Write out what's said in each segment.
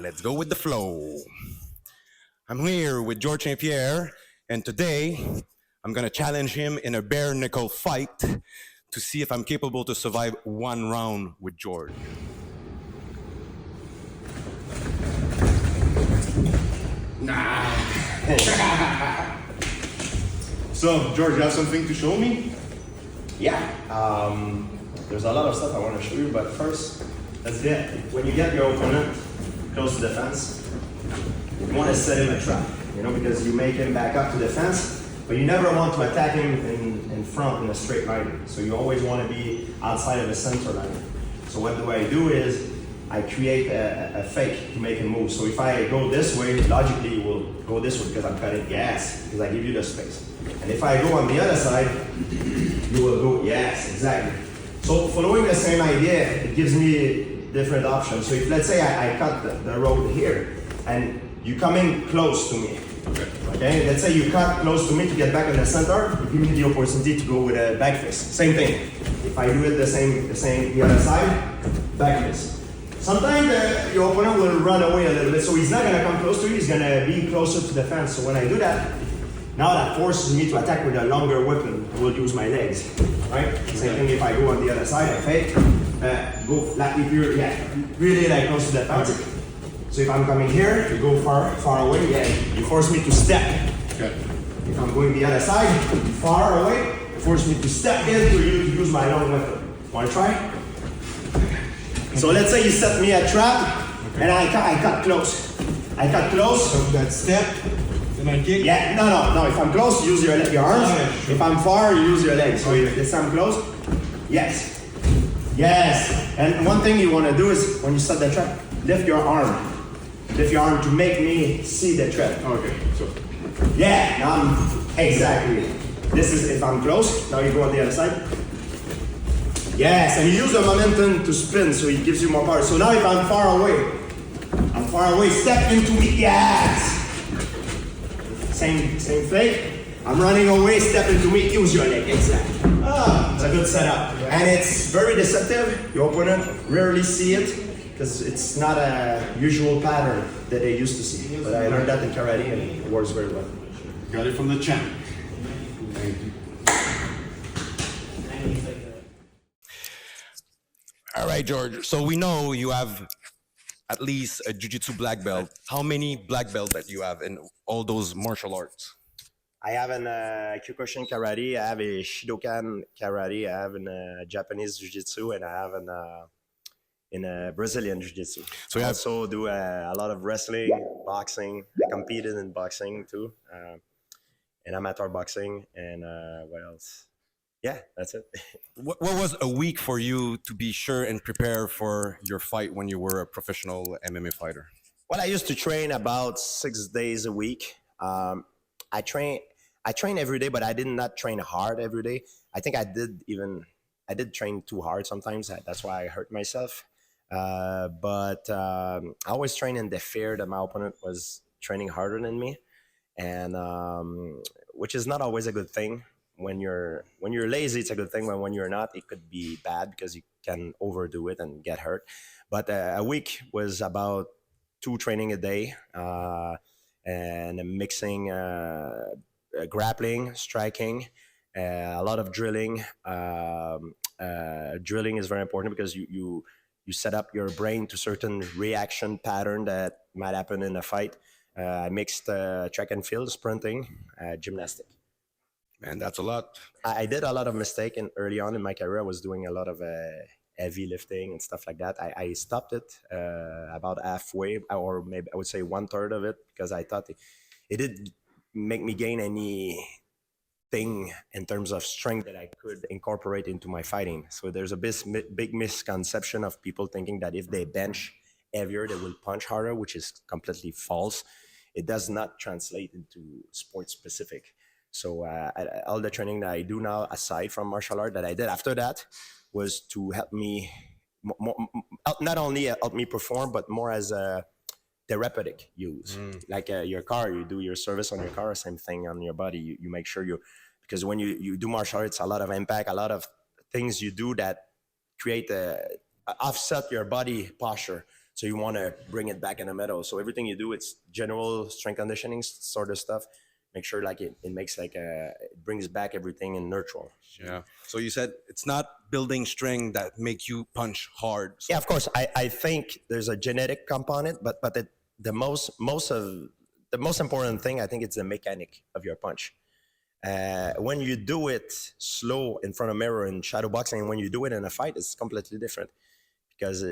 let's go with the flow. I'm here with Georges Saint-Pierre, and today I'm gonna challenge him in a bare knuckle fight to see if I'm capable to survive one round with George. Nah. So, George, you have something to show me? Yeah, there's a lot of stuff I want to show you, but first, when you get your opponent close to the fence, you want to set him a trap, because you make him back up to the fence, but you never want to attack him in front in a straight line. So you always want to be outside of the center line. So what do I do is, I create a fake to make him move. So if I go this way, logically you will go this way because I'm cutting gas, because I give you the space. And if I go on the other side, you will go, yes, exactly. So following the same idea, it gives me different options. So if let's say I cut the road here, and you come in close to me, okay? Let's say you cut close to me to get back in the center, you give me the opportunity to go with a back fist. Same thing. If I do it the other side, back fist. Sometimes your opponent will run away a little bit, so he's not going to come close to you, he's going to be closer to the fence. So when I do that, now that forces me to attack with a longer weapon. I will use my legs, right? Same thing if I go on the other side, I fake, go flat if you're, really like close to the fence. So if I'm coming here, you go far away, you force me to step. Okay. If I'm going the other side, far away, you force me to step in to use my long weapon. Want to try? So let's say you set me a trap, and I cut close. I cut close. So that step, then I kick? Yeah, no. If I'm close, use your arms. Yeah, sure. If I'm far, you use your legs. So if this time close, yes. And one thing you want to do is, when you set the trap, lift your arm. Lift your arm to make me see the trap. Okay, so. Yeah, exactly. This is if I'm close. Now you go on the other side. Yes, and you use the momentum to spin, so it gives you more power. So now if I'm far away, step into me, yes! Same fake. I'm running away, step into me, use your leg, exactly. It's a good setup. Yeah. And it's very deceptive. Your opponent rarely see it, because it's not a usual pattern that they used to see. But I learned that in karate, and it works very well. Got it from the champ. Thank you. All right, George. So we know you have at least a jiu-jitsu black belt. How many black belts that you have in all those martial arts? I have an Kyokushin karate, I have a Shidokan karate, I have a Japanese jiu-jitsu, and I have in a Brazilian jiu-jitsu. So I also do a lot of wrestling, boxing. I competed in boxing too, and amateur boxing, and what else? Yeah, that's it. What was a week for you to be sure and prepare for your fight when you were a professional MMA fighter? Well, I used to train about 6 days a week. I train every day, but I did not train hard every day. I think I did train too hard sometimes. That's why I hurt myself. But I always train in the fear that my opponent was training harder than me, and which is not always a good thing. When you're lazy, it's a good thing. But when you're not, it could be bad because you can overdo it and get hurt. But a week was about 2 training a day, and mixing grappling, striking, a lot of drilling. Drilling is very important because you set up your brain to certain reaction pattern that might happen in a fight. I mixed track and field, sprinting, gymnastics. Man, that's a lot. I did a lot of mistake early on in my career. I was doing a lot of heavy lifting and stuff like that. I stopped it about halfway, or maybe I would say 1/3 of it, because I thought it did make me gain anything in terms of strength that I could incorporate into my fighting. So there's a big misconception of people thinking that if they bench heavier, they will punch harder, which is completely false. It does not translate into sport specific. So all the training that I do now, aside from martial art, that I did after that, was to help me, not only help me perform, but more as a therapeutic use. Like your car, you do your service on your car, same thing on your body. You make sure because when you do martial arts, a lot of impact, a lot of things you do that create offset your body posture. So you want to bring it back in the middle. So everything you do, it's general strength conditioning sort of stuff. Make sure like it makes like it brings back everything in neutral. Yeah. So you said it's not building strength that make you punch hard. So Yeah, of course. I think there's a genetic component, but the most important thing I think it's the mechanic of your punch. When you do it slow in front of a mirror in shadow boxing, and when you do it in a fight, it's completely different because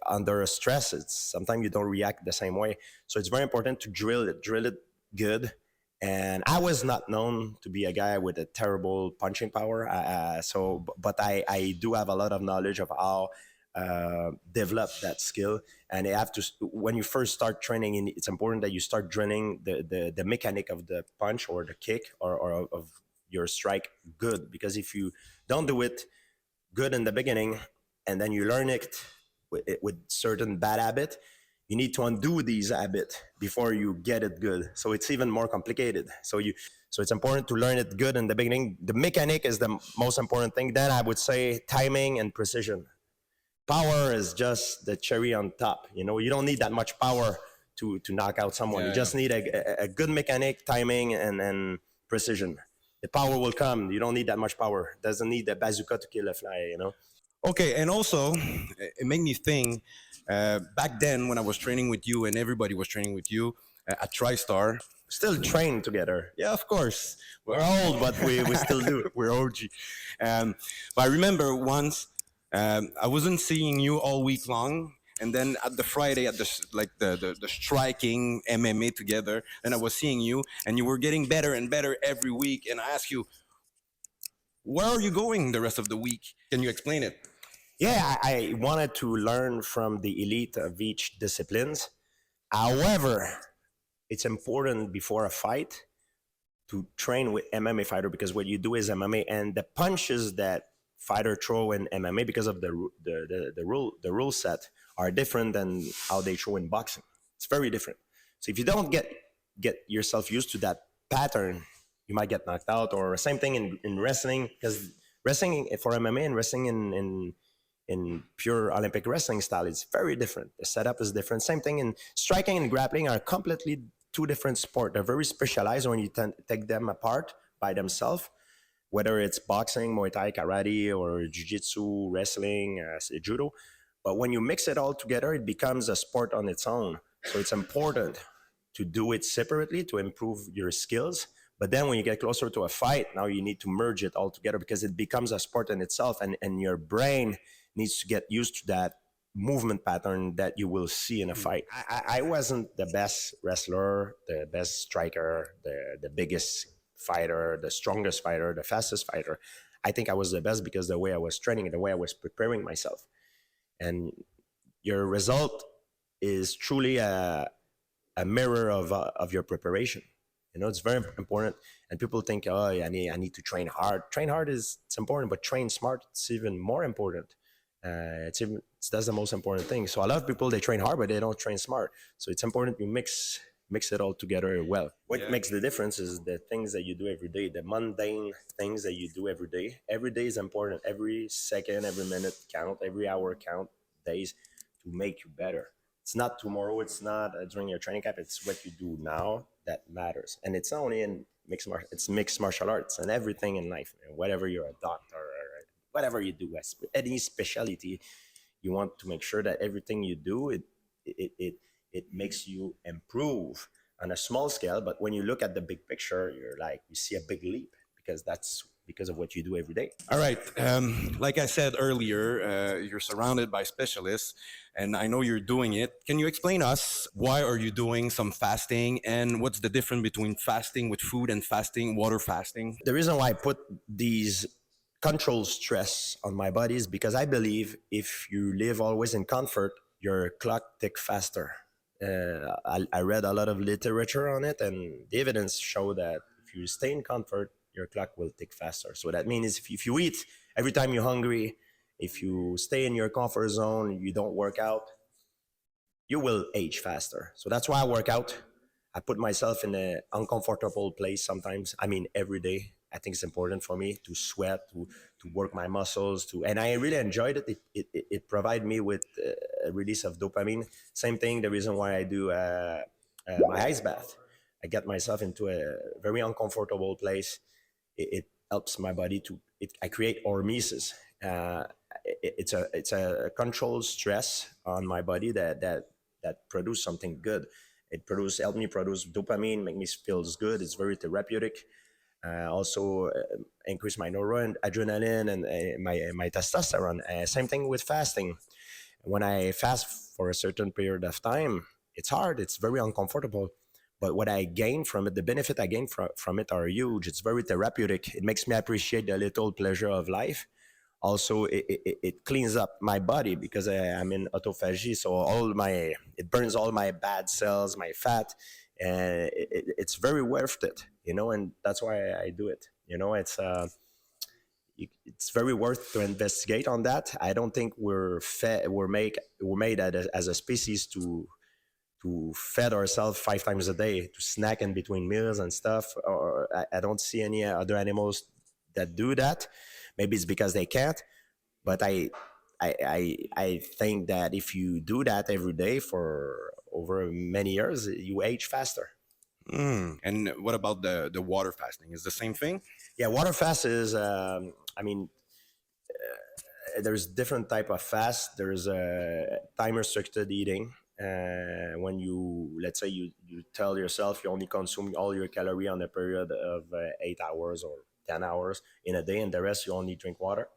under stress, it's sometimes you don't react the same way. So it's very important to drill it good. And I was not known to be a guy with a terrible punching power. But I do have a lot of knowledge of how develop that skill. And you have to, when you first start training, it's important that you start drilling the mechanic of the punch or the kick or of your strike good. Because if you don't do it good in the beginning and then you learn it with certain bad habit, you need to undo these habits before you get it good. So it's even more complicated. So it's important to learn it good in the beginning. The mechanic is the most important thing. Then I would say timing and precision. Power is just the cherry on top. You know, you don't need that much power to knock out someone. You just need a good mechanic, timing, and precision. The power will come. You don't need that much power. Doesn't need a bazooka to kill a fly, you know? okay, and also it made me think. Back then, when I was training with you and everybody was training with you at TriStar, Still train together. yeah, of course, we're old, but we still do. We're OG. But I remember once I wasn't seeing you all week long, and then at the Friday at the striking MMA together, and I was seeing you, and you were getting better and better every week. And I asked you, where are you going the rest of the week? Can you explain it? Yeah, I wanted to learn from the elite of each disciplines. However, it's important before a fight to train with MMA fighter because what you do is MMA, and the punches that fighter throw in MMA because of the rule set are different than how they throw in boxing. It's very different. So if you don't get yourself used to that pattern, you might get knocked out. Or same thing in wrestling, because wrestling for MMA and wrestling in pure Olympic wrestling style, it's very different. The setup is different. Same thing in striking and grappling are completely two different sports. They're very specialized when you take them apart by themselves, whether it's boxing, Muay Thai, karate, or jiu-jitsu, wrestling, judo. But when you mix it all together, it becomes a sport on its own. So it's important to do it separately to improve your skills. But then when you get closer to a fight, now you need to merge it all together because it becomes a sport in itself, and your brain needs to get used to that movement pattern that you will see in a fight. I wasn't the best wrestler, the best striker, the biggest fighter, the strongest fighter, the fastest fighter. I think I was the best because the way I was training and the way I was preparing myself. And your result is truly a mirror of your preparation. You know, it's very important. And people think, oh, I need to train hard. Train hard it's important, but train smart, it's even more important. That's the most important thing. So a lot of people, they train hard, but they don't train smart. So it's important you mix it all together well. What makes the difference is the things that you do every day, the mundane things that you do every day. Every day is important. Every second, every minute count, every hour count, days to make you better. It's not tomorrow. It's not during your training camp. It's what you do now that matters. And it's not only in mixed martial arts and everything in life. Whatever you're a doctor or whatever you do, any specialty, you want to make sure that everything you do, it makes you improve on a small scale. But when you look at the big picture, you see a big leap because that's because of what you do every day. All right. Like I said earlier, you're surrounded by specialists, and I know you're doing it. Can you explain us why are you doing some fasting, and what's the difference between fasting with food and fasting, water fasting? The reason why I put these control stress on my body is because I believe if you live always in comfort, your clock ticks faster. I read a lot of literature on it, and the evidence show that if you stay in comfort, your clock will tick faster. So that means if you eat every time you're hungry, if you stay in your comfort zone, you don't work out, you will age faster. So that's why I work out. I put myself in an uncomfortable place sometimes. I mean, every day. I think it's important for me to sweat, to work my muscles, and I really enjoyed it. It provided me with a release of dopamine. Same thing. The reason why I do my ice bath, I get myself into a very uncomfortable place. It helps my body to. I create hormesis. It's a controlled stress on my body that produce something good. It help me produce dopamine, make me feels good. It's very therapeutic. Also increase my adrenaline and my testosterone. Same thing with fasting. When I fast for a certain period of time, it's hard. It's very uncomfortable. But what I gain from it, the benefit I gain from it are huge. It's very therapeutic. It makes me appreciate the little pleasure of life. Also, it cleans up my body because I'm in autophagy, so it burns all my bad cells, my fat, and it's very worth it, and that's why I do it. It's very worth to investigate on that. I don't think we're made as a species to fed ourselves 5 times a day, to snack in between meals and stuff. Or I don't see any other animals that do that. Maybe it's because they can't, but I think that if you do that every day for over many years, you age faster. And what about the water fasting? Is the same thing? Yeah, water fast is. I mean, there's different type of fast. There's a time restricted eating. When let's say you tell yourself you only consume all your calorie on a period of 8 hours or 10 hours in a day, and the rest you only drink water.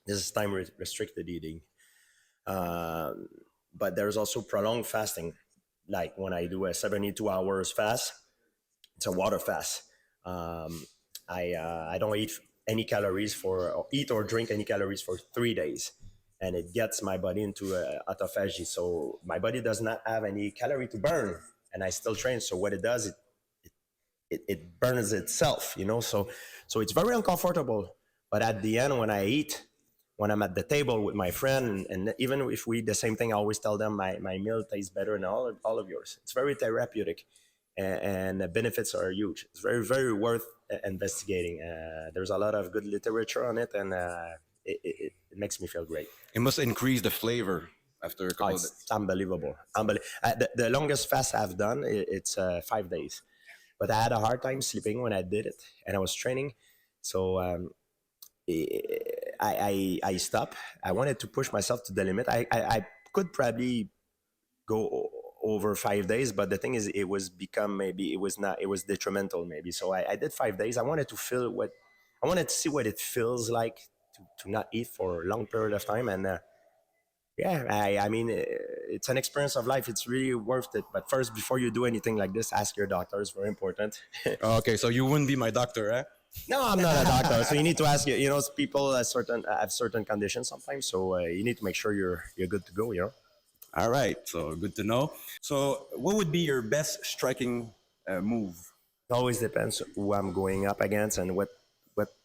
This is time restricted eating. But there's also prolonged fasting, like when I do a 72 hours fast. It's a water fast. I don't eat any calories or eat or drink any calories for 3 days, and it gets my body into autophagy. So my body does not have any calorie to burn, and I still train. So what it does, it burns itself, So it's very uncomfortable. But at the end, when I eat, when I'm at the table with my friend, and even if we eat the same thing, I always tell them my meal tastes better than all of yours. It's very therapeutic, and the benefits are huge. It's very, very worth investigating. There's a lot of good literature on it, and it makes me feel great. It must increase the flavor after a couple of days. It's unbelievable. The longest fast I've done, it's 5 days. But I had a hard time sleeping when I did it, and I was training. So I stopped. I wanted to push myself to the limit. I could probably go over 5 days, but the thing is, it was detrimental maybe. So I did 5 days. I wanted to see what it feels like to not eat for a long period of time. And yeah, I mean, it's an experience of life. It's really worth it. But first, before you do anything like this, ask your doctor. It's very important. Okay, so you wouldn't be my doctor, eh? No, I'm not a doctor. So you need to ask. People have certain conditions sometimes. So you need to make sure you're good to go. All right, so good to know. So, what would be your best striking move? It always depends who I'm going up against and what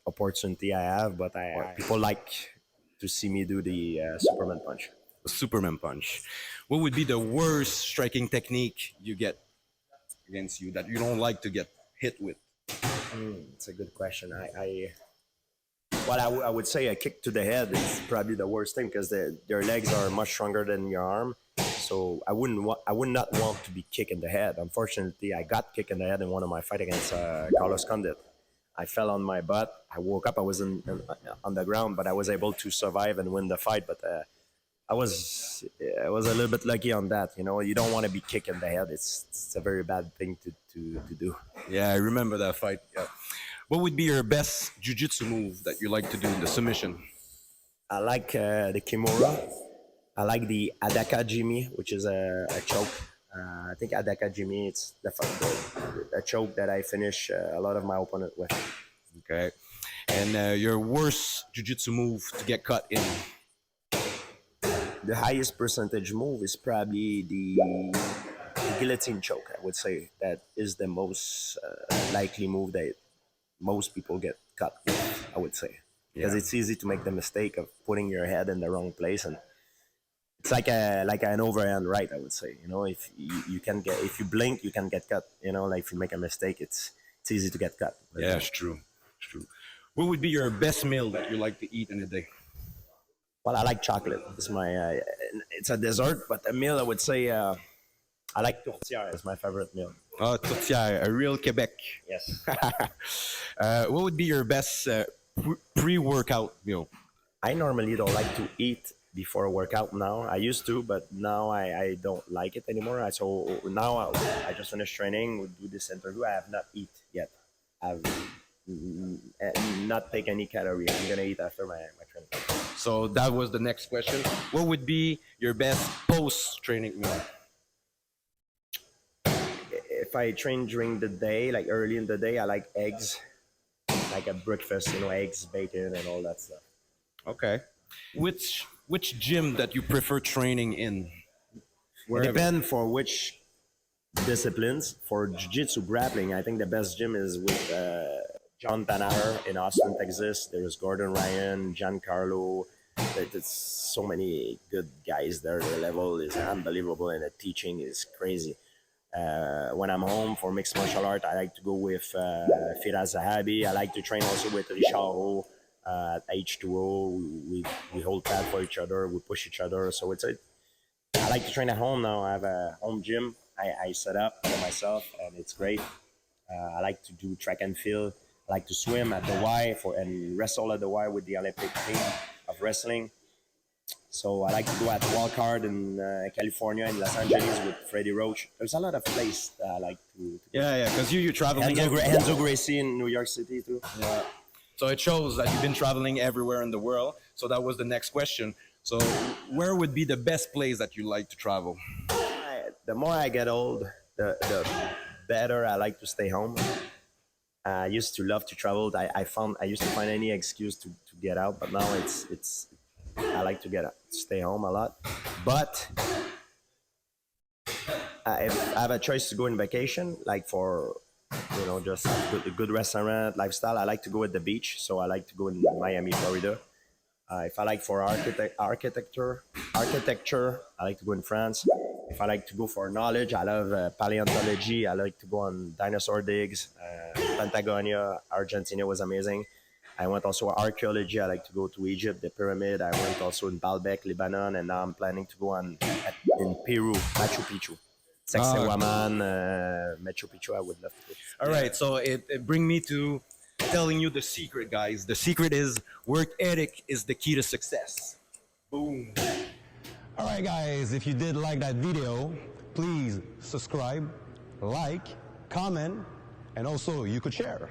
opportunity I have. But people like to see me do the Superman punch. The Superman punch. What would be the worst striking technique you get against you that you don't like to get hit with? It's a good question. I would say a kick to the head is probably the worst thing because their legs are much stronger than your arm. So I would not want to be kicked in the head. Unfortunately, I got kicked in the head in one of my fights against Carlos Condit. I fell on my butt. I woke up. I was on the ground, but I was able to survive and win the fight. But I was a little bit lucky on that. You don't want to be kicked in the head. It's a very bad thing to do. Yeah, I remember that fight. Yeah. What would be your best jiu-jitsu move that you like to do in the submission? I like the Kimura. I like the Adaka Jimmy, which is a choke. I think Adaka Jimmy, it's a choke that I finish a lot of my opponent with. Okay. And your worst jiu-jitsu move to get cut in? The highest percentage move is probably the guillotine choke, I would say. That is the most likely move that most people get cut with, I would say. Because it's easy to make the mistake of putting your head in the wrong place, and It's like an overhand right, I would say. You know, if you blink, you can get cut. You know, like if you make a mistake, it's easy to get cut. Yeah, it's true. It's true. What would be your best meal that you like to eat in a day? Well, I like chocolate. It's my it's a dessert, but a meal I would say I like tourtière. It's my favorite meal. Tourtière, a real Quebec. Yes. What would be your best pre-workout meal? I normally don't like to eat before a workout now. I used to, but now I don't like it anymore. So now I just finished training. We do this interview. I have not eat yet. I've not take any calorie. I'm gonna eat after my training. So that was the next question. What would be your best post-training meal? If I train during the day, like early in the day, I like eggs, like a breakfast, you know, eggs, bacon, and all that stuff. Okay. Which gym that you prefer training in? It depends for which disciplines. For jiu-jitsu grappling, I think the best gym is with John Tanner in Austin, Texas. There's Gordon Ryan, Giancarlo. There's so many good guys there. The level is unbelievable, and the teaching is crazy. When I'm home for mixed martial art, I like to go with Firas Zahabi. I like to train also with Richard O at H2O. We hold pad for each other. We push each other. So I like to train at home now. I have a home gym I set up for myself, and it's great. I like to do track and field. I like to swim at the Y and wrestle at the Y with the Olympic team of wrestling. So I like to go at Wildcard in California, in Los Angeles with Freddie Roach. There's a lot of places that I like to Yeah, because you're traveling. Enzo Gracie in New York City too. Yeah. So it shows that you've been traveling everywhere in the world. So that was the next question. So where would be the best place that you like to travel? The more I get old, the better I like to stay home. I used to love to travel. I used to find any excuse to get out, but now I like to stay home a lot. But if I have a choice to go on vacation, like for just a good restaurant lifestyle, I like to go at the beach. So I like to go in Miami, Florida. If I like for architecture, I like to go in France. If I like to go for knowledge, I love paleontology. I like to go on dinosaur digs. Patagonia, Argentina was amazing. I went also archaeology. I like to go to Egypt, the pyramid. I went also in Baalbek, Lebanon, and now I'm planning to go in Peru, Machu Picchu. Sacsayhuaman, Machu Picchu, I would love to go. All right, so it brings me to telling you the secret, guys. The secret is work ethic is the key to success. Boom. All right, guys, if you did like that video, please subscribe, like, comment, and also you could share.